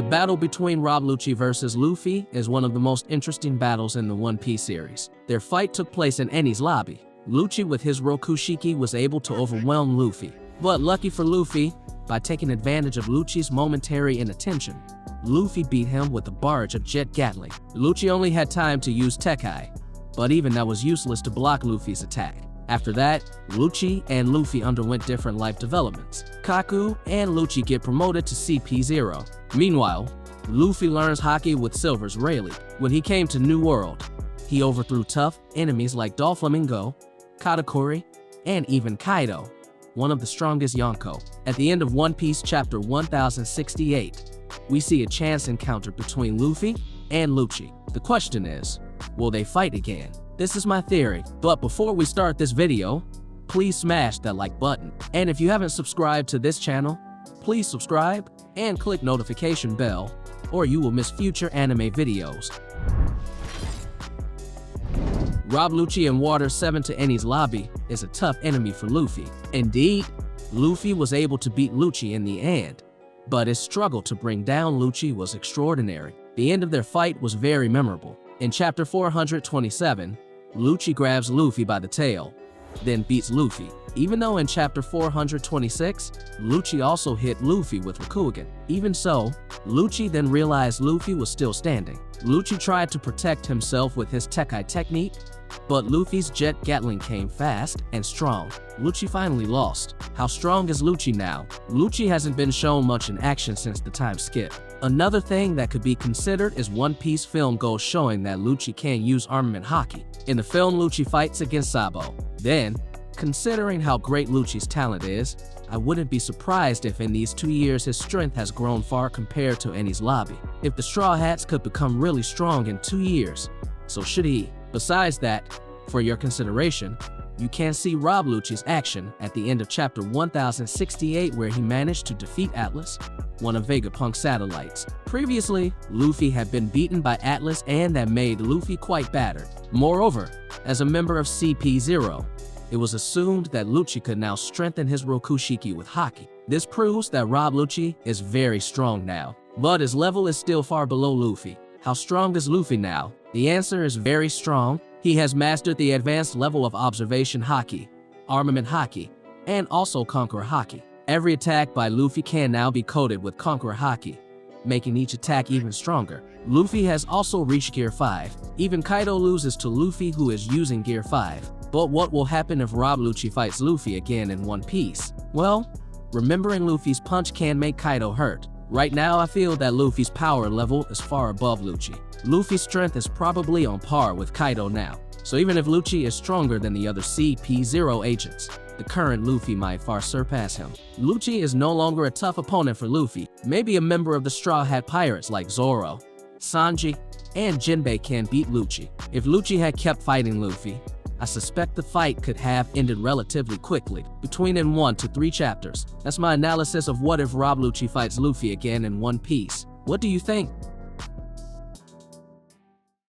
The battle between Rob Lucci versus Luffy is one of the most interesting battles in the One Piece series. Their fight took place in Enies Lobby. Lucci with his Rokushiki was able to overwhelm Luffy. But lucky for Luffy, by taking advantage of Lucci's momentary inattention, Luffy beat him with the barrage of Jet Gatling. Lucci only had time to use Tekkai, but even that was useless to block Luffy's attack. After that, Lucci and Luffy underwent different life developments. Kaku and Lucci get promoted to CP0. Meanwhile, Luffy learns Haki with Silvers Rayleigh. When he came to New World, he overthrew tough enemies like Doflamingo, Katakuri, and even Kaido, one of the strongest yonko. At the end of One Piece chapter 1068, we see a chance encounter between Luffy and Lucci. The question is, will they fight again? This is my theory, but before we start this video, please smash that like button. And if you haven't subscribed to this channel, please subscribe and click notification bell, or you will miss future anime videos. Rob Lucci in Water 7 to Enies Lobby is a tough enemy for Luffy. Indeed, Luffy was able to beat Lucci in the end, but his struggle to bring down Lucci was extraordinary. The end of their fight was very memorable. In chapter 427, Lucci grabs Luffy by the tail, then beats Luffy. Even though in chapter 426, Lucci also hit Luffy with Rokushiki. Even so, Lucci then realized Luffy was still standing. Lucci tried to protect himself with his Tekkai technique, but Luffy's Jet Gatling came fast and strong. Lucci finally lost. How strong is Lucci now? Lucci hasn't been shown much in action since the time skip. Another thing that could be considered is One Piece film goals showing that Lucci can use armament Haki. In the film, Lucci fights against Sabo. Then, considering how great Lucci's talent is, I wouldn't be surprised if in these 2 years his strength has grown far compared to Enies Lobby. If the Straw Hats could become really strong in 2 years, so should he. Besides that, for your consideration, you can see Rob Lucci's action at the end of chapter 1068 where he managed to defeat Atlas, one of Vegapunk's satellites. Previously, Luffy had been beaten by Atlas and that made Luffy quite battered. Moreover, as a member of CP0, it was assumed that Lucci could now strengthen his Rokushiki with Haki. This proves that Rob Lucci is very strong now, but his level is still far below Luffy. How strong is Luffy now? The answer is very strong. He has mastered the advanced level of observation Haki, armament Haki, and also Conqueror Haki. Every attack by Luffy can now be coded with Conqueror Haki, making each attack even stronger. Luffy has also reached Gear 5. Even Kaido loses to Luffy, who is using Gear 5. But what will happen if Rob Lucci fights Luffy again in One Piece? Well, remembering Luffy's punch can make Kaido hurt. Right now, I feel that Luffy's power level is far above Lucci. Luffy's strength is probably on par with Kaido now. So even if Lucci is stronger than the other CP0 agents, the current Luffy might far surpass him. Lucci is no longer a tough opponent for Luffy. Maybe a member of the Straw Hat Pirates like Zoro, Sanji, and Jinbei can beat Lucci. If Lucci had kept fighting Luffy, I suspect the fight could have ended relatively quickly, between in 1 to 3 chapters. That's my analysis of what if Rob Lucci fights Luffy again in One Piece. What do you think?